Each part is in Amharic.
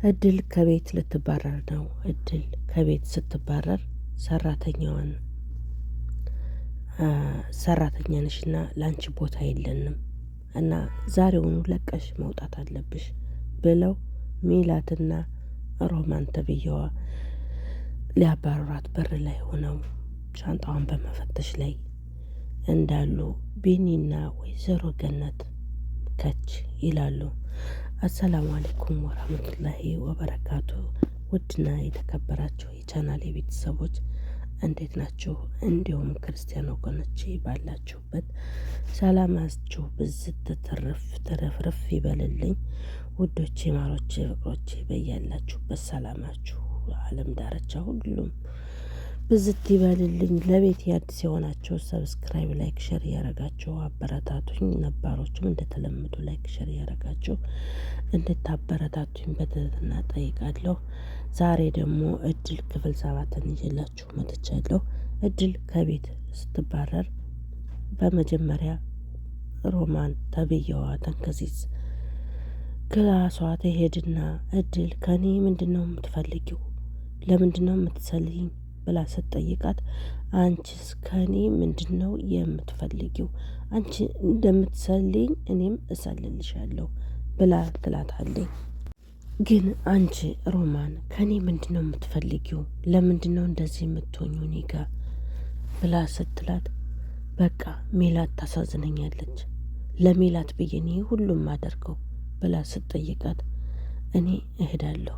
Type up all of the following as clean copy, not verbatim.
እድል ከቤት ልትባረር ነው። እድል ከቤት ስትባረር ሰራተኛ ነሽና ላንቺ ቦታ የለንም እና ዛሬውኑ ለቀሽ መውጣት አለብሽ ብለው ሜላትና ሮማን ተብዬዋ ሊያባርሯት በር ላይ ሆነው ሻንጣዋን በመፈተሽ ላይ እንዳሉ ቢኒና ወይዘሮ ገነት ከች ይላሉ። አሰላሙ አለይኩም ወራህመቱላሂ ወበረካቱ። ውድና የተከበራችሁ የቻናሌ ቤተሰቦች እንዴት ናችሁ? እንዲሁም ክርስቲያን ወገኖቼ ባላችሁበት ሰላማችሁ ብዝት ትርፍርፍ ይበልልኝ። ውዶቼ፣ ማሮቼ፣ ፍቅሮቼ በያላችሁበት ሰላማችሁ ዓለም ዳርቻ ሁሉም ብዝት ይበልልኝ። ለቤት አዲስ የሆናችሁ ሰብስክራይብ፣ ላይክ፣ ሼር እያረጋችሁ አበረታቱኝ። ነባሮችም እንደተለመዱ ላይክ፣ ሼር እያረጋችሁ እንድታበረታቱኝ በትህትና ጠይቃለሁ። ዛሬ ደግሞ እድል ክፍል 7ን ይዤላችሁ መጥቻለሁ። እድል ከቤት ስትባረር በመጀመሪያ ሮማን ተብዬዋ ተንከሲስ ክላሷ ትሄድና እድል ከኔ ምንድነው የምትፈልጊው? ለምንድነው የምትሰልይኝ? ብላ ስትጠይቃት አንቺስ ከኔ ምንድነው የምትፈልጊው? አንቺ እንደምትሰልይኝ እኔም እሰልልሻለሁ ብላ ትላታለች። ግን አንቺ ሮማን ከኔ ምንድነው የምትፈልጊው? ለምንድነው እንደዚህ የምትሆኙ እኔ ጋ? ብላ ስትላት በቃ ሜላት ታሳዝነኛለች፣ ለሜላት ብዬ እኔ ሁሉም አደርገው ብላ ስትጠይቃት እኔ እሄዳለሁ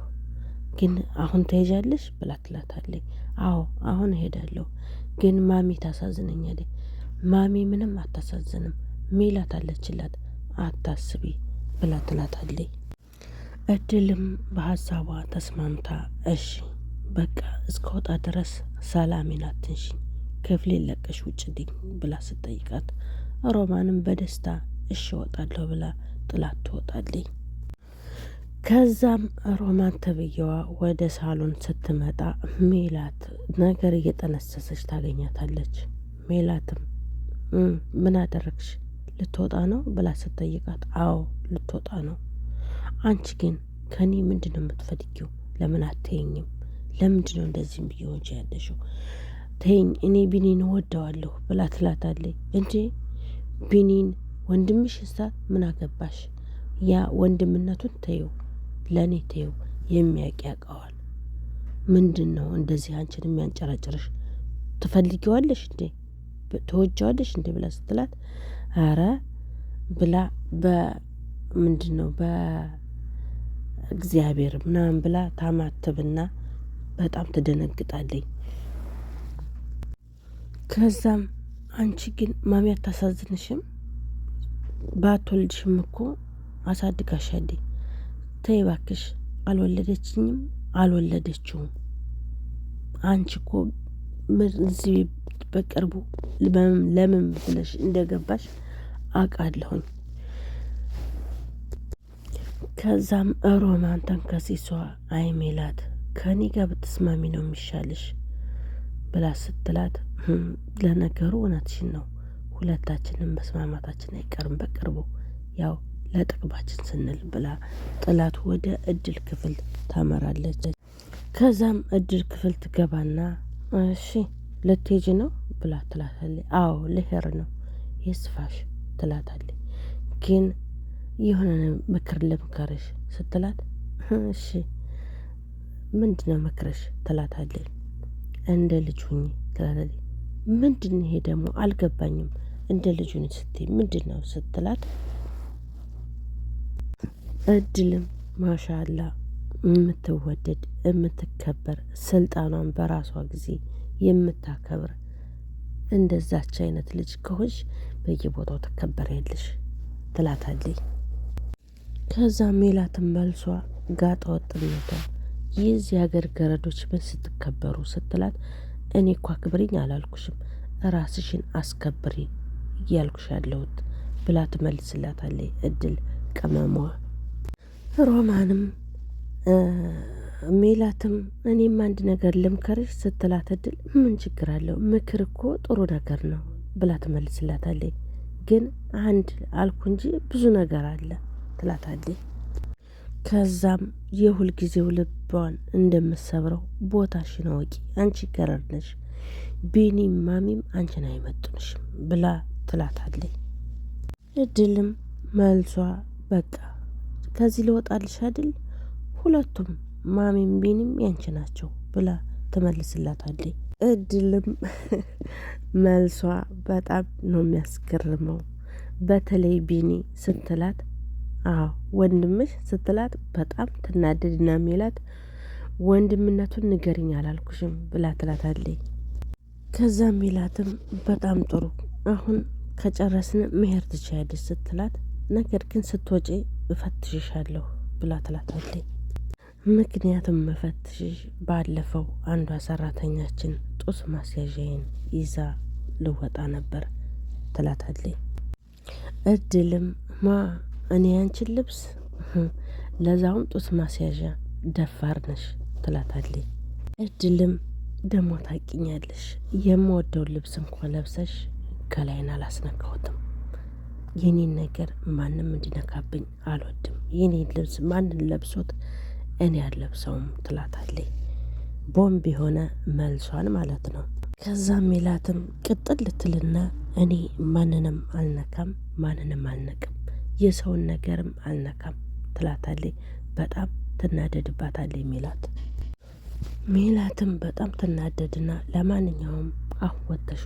ግን አሁን ትሄጃለሽ ብላ ትላታለች። አዎ አሁን እሄዳለሁ ግን ማሚ ታሳዝነኛለች። ማሚ ምንም አታሳዝንም፣ ሜላት አለችላት፣ አታስቢ ብላ ትላታለች። እድልም በሀሳቧ ተስማምታ እሺ በቃ እስከወጣ ድረስ ሰላሜን አትንሽኝ፣ ክፍሌን ለቀሽ ውጭልኝ ብላ ስትጠይቃት ሮማንም በደስታ እሺ እወጣለሁ ብላ ጥላት ትወጣለች። ከዛም ሮማን ተብዬዋ ወደ ሳሎን ስትመጣ ሜላት ነገር እየጠነሰሰች ታገኛታለች። ሜላትም ምን አደረግሽ? ልትወጣ ነው ብላ ስትጠይቃት አዎ ልትወጣ ነው። አንቺ ግን ከኔ ምንድነው የምትፈልጊው? ለምን አትይኝም? ለምንድነው እንደዚህም ብየወንጅ ያለሽው? ተይኝ፣ እኔ ቢኒን እወደዋለሁ ብላ ትላታለች። እንጂ ቢኒን ወንድምሽ እሳ ምን አገባሽ? ያ ወንድምነቱን ተይው፣ ለእኔ ተይው፣ የሚያውቅ ያውቀዋል። ምንድን ነው እንደዚህ አንቺን የሚያንጨረጭርሽ? ትፈልጊዋለሽ እንዴ? ትወጂዋለሽ እንዴ? ብላ ስትላት አረ ብላ ምንድን ነው በእግዚአብሔር ምናምን ብላ ታማትብና በጣም ትደነግጣለች። ከዛም አንቺ ግን ማሚ አታሳዝንሽም? ባትወልድሽም እኮ አሳድጋሻለች። ተይ እባክሽ፣ አልወለደችኝም አልወለደችውም። አንቺ እኮ እዚህ በቅርቡ ለምን ብለሽ እንደገባሽ አውቃለሁኝ። ከዛም ሮማን ተንከሲሷ አይ ሜላት ከኔ ጋር ብትስማሚ ነው የሚሻልሽ ብላ ስትላት ለነገሩ እውነትሽን ነው፣ ሁለታችንም መስማማታችን አይቀርም በቅርቡ፣ ያው ለጥቅማችን ስንል ብላ ጥላት ወደ እድል ክፍል ታመራለች። ከዛም እድል ክፍል ትገባና እሺ ልትሄጂ ነው ብላ ትላታለች። አዎ ልሄድ ነው፣ ይስፋሽ ትላታለች። ግን የሆነ ምክር ልምከርሽ ስትላት እሺ ምንድነው ምክርሽ ትላታለች። እንደ ልጅ ሁኚ ትላታለች። ምንድን ይሄ ደግሞ አልገባኝም፣ እንደ ልጅ ሁኚ ስትይ ምንድነው ስትላት እድልም ማሻአላ የምትወደድ የምትከበር ስልጣኗን በራሷ ጊዜ የምታከብር እንደዛች አይነት ልጅ ከሆንሽ በየቦታው ትከበሪያለሽ ትላታለች። ከዛ ሜላትን መልሷ ጋጠ ወጥነቷ የዚህ ሀገር ገረዶች ምን ስትከበሩ ስትላት እኔ እኮ አክብሪኝ አላልኩሽም፣ ራስሽን አስከብሪ እያልኩሽ ያለሁት ብላ ትመልስላታለች እድል ቅመሟ። ሮማንም ሜላትም እኔም አንድ ነገር ልምከርሽ ስትላት እድል ምን ችግር አለው? ምክር እኮ ጥሩ ነገር ነው ብላ ትመልስላታለች። ግን አንድ አልኩ እንጂ ብዙ ነገር አለ ትላታለች። ከዛም የሁልጊዜው ልቧን እንደምሰብረው ቦታሽን አወቂ፣ አንቺ ገረድ ነሽ፣ ቢኒም ማሚም አንቺን አይመጡንሽም ብላ ትላታለች። እድልም መልሷ በቃ ከዚህ ልወጣልሽ አይደል፣ ሁለቱም ማሚም ቢኒም ያንቺ ናቸው ብላ ትመልስላታለች። እድልም መልሷ በጣም ነው የሚያስገርመው። በተለይ ቢኒ ስትላት አዎ ወንድምሽ ስትላት በጣም ትናደድና ሜላት ወንድምነቱን ንገሪኝ አላልኩሽም ብላ ትላታለች። ከዛም ሜላትም በጣም ጥሩ አሁን ከጨረስን መሄድ ትችያለሽ ስትላት ነገር ግን ስትወጪ እፈትሽሻለሁ ብላ ትላታለች። ምክንያቱም መፈትሽሽ ባለፈው አንዷ ሰራተኛችን ጡት ማስያዣዬን ይዛ ልወጣ ነበር ትላታለች። እድልም እኔ ያንቺን ልብስ ለዛውም ጡት ማስያዣ ደፋር ነሽ ትላታለች። እድልም ደሞ ታቂኛለሽ የምወደውን ልብስ እንኳ ለብሰሽ ከላይን አላስነካሁትም፣ የኔን ነገር ማንም እንዲነካብኝ አልወድም፣ የኔን ልብስ ማንን ለብሶት እኔ አልለብሰውም ትላታለች። ቦምብ የሆነ መልሷን ማለት ነው። ከዛም ሜላትም ቅጥል ልትልና እኔ ማንንም አልነካም ማንንም አልነቅም የሰውን ነገርም አልነካም ትላታለች። በጣም ትናደድባታለች ሜላትም በጣም ትናደድና ለማንኛውም አሁን ወጥተሽ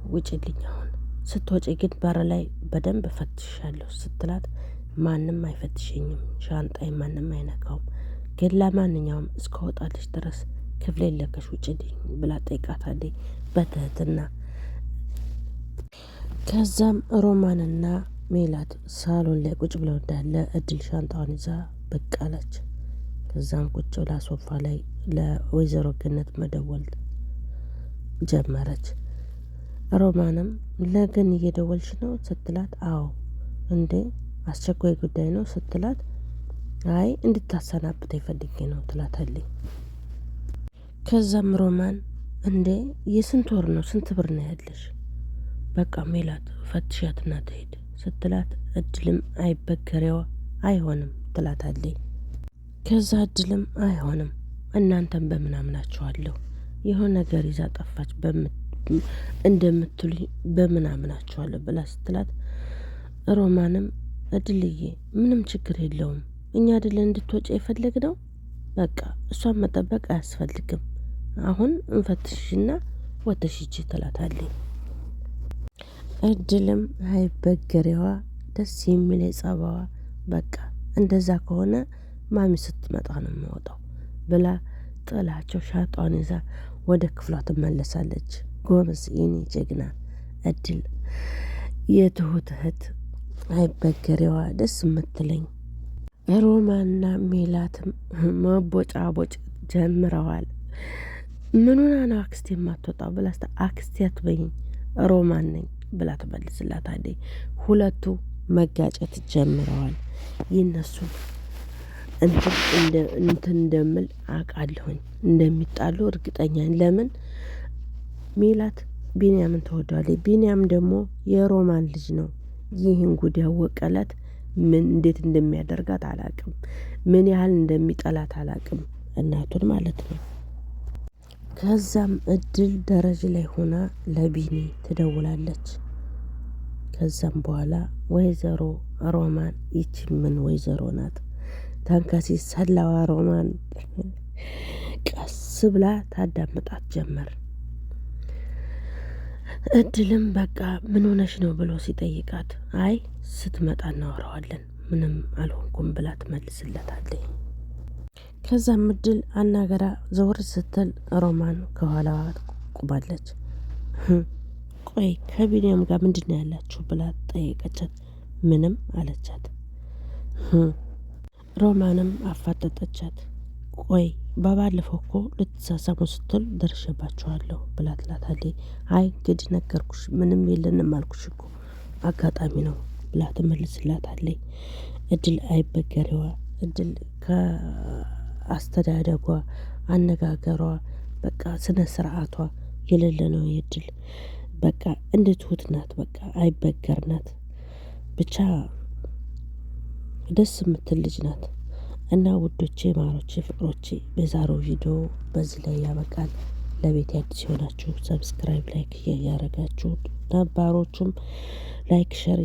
ውጭልኝ፣ አሁን ስትወጪ ግን በር ላይ በደንብ እፈትሻለሁ ስትላት ማንም አይፈትሸኝም፣ ሻንጣይ ማንም አይነካውም፣ ግን ለማንኛውም እስከወጣልሽ ድረስ ክፍሌን ለቀሽ ውጭልኝ ብላ ጠይቃታለች በትህትና። ከዛም ሮማንና ሜላት ሳሎን ላይ ቁጭ ብለው እንዳለ እድል ሻንጣዋን ይዛ ብቅ አለች። ከዛም ቁጭ ብላ ሶፋ ላይ ለወይዘሮ ገነት መደወል ጀመረች። ሮማንም ለገን እየደወልሽ ነው ስትላት አዎ እንዴ አስቸኳይ ጉዳይ ነው ስትላት አይ እንድታሰናብት ፈልጌ ነው ትላታለች። ከዛም ሮማን እንዴ የስንት ወር ነው ስንት ብር ነው ያለሽ? በቃ ሜላት ፈትሻትና ትሄድ ስትላት እድልም አይበገሬዋ አይሆንም ትላታለች። ከዛ እድልም አይሆንም እናንተም በምን አምናችኋለሁ የሆነ ነገር ይዛ ጠፋች እንደምትሉኝ በምን አምናችኋለሁ ብላ ስትላት ሮማንም እድልዬ ምንም ችግር የለውም እኛ አይደለ እንድትወጪ የፈለግነው በቃ እሷን መጠበቅ አያስፈልግም አሁን እንፈትሽና ወተሽ ሂጂ ትላታለች። እድልም አይበገሬዋ ደስ የሚል ጸባዋ በቃ እንደዛ ከሆነ ማሚ ስትመጣ ነው የሚወጣው ብላ ጥላቸው ሻጧን ይዛ ወደ ክፍሏ ትመለሳለች። ጎበዝ የኔ ጀግና እድል የትሁት እህት አይበገሬዋ ደስ የምትለኝ። ሮማንና ሜላትም መቦጫቦጭ ጀምረዋል። ምኑና ነው አክስቴ የማትወጣው ብላ አክስቴ አትበይኝ ሮማን ነኝ ብላ ትመልስላታለች። ሁለቱ መጋጨት ጀምረዋል። ይነሱ እንትን እንደምል አውቃለሁኝ እንደሚጣሉ እርግጠኛ ለምን ሜላት ቢንያምን ትወደዋለች፣ ቢንያም ደግሞ የሮማን ልጅ ነው። ይህን ጉድ ያወቀላት ምን እንዴት እንደሚያደርጋት አላቅም፣ ምን ያህል እንደሚጠላት አላቅም፣ እናቱን ማለት ነው። ከዛም እድል ደረጃ ላይ ሆና ለቢኒ ትደውላለች። ከዛም በኋላ ወይዘሮ ሮማን ይቺ ምን ወይዘሮ ናት ታንካሲ ሰላዋ ሮማን ቀስ ብላ ታዳምጣት ጀመር። እድልም በቃ ምን ሆነሽ ነው ብሎ ሲጠይቃት አይ ስትመጣ እናወራዋለን ምንም አልሆንኩም ብላ ትመልስለታለች። ከዛም እድል አናገራ ዘወር ስትል ሮማን ከኋላዋ ቁማለች። ቆይ ከቢንያም ጋር ምንድን ነው ያላችሁ ብላ ጠየቀቻት። ምንም አለቻት። ሮማንም አፋጠጠቻት። ቆይ በባለፈው እኮ ልትሳሳሙ ስትል ደርሼባችኋለሁ ብላ ትላታለች። አይ እንግዲህ ነገርኩሽ ምንም የለንም አልኩሽ እኮ አጋጣሚ ነው ብላ ትመልስላታለች። እድል አይበገሬዋ እድል ከአስተዳደጓ አነጋገሯ በቃ ስነ ስርዓቷ የሌለ ነው። የእድል በቃ እንደ ትሁት ናት። በቃ አይበገር ናት። ብቻ ደስ የምትል ልጅ ናት። እና ውዶቼ፣ ማሮቼ፣ ፍቅሮቼ በዛሬው ቪዲዮ በዚህ ላይ ያበቃል። ለቤት አዲስ የሆናችሁ ሰብስክራይብ፣ ላይክ እያደረጋችሁ ነባሮቹም ላይክ ሸር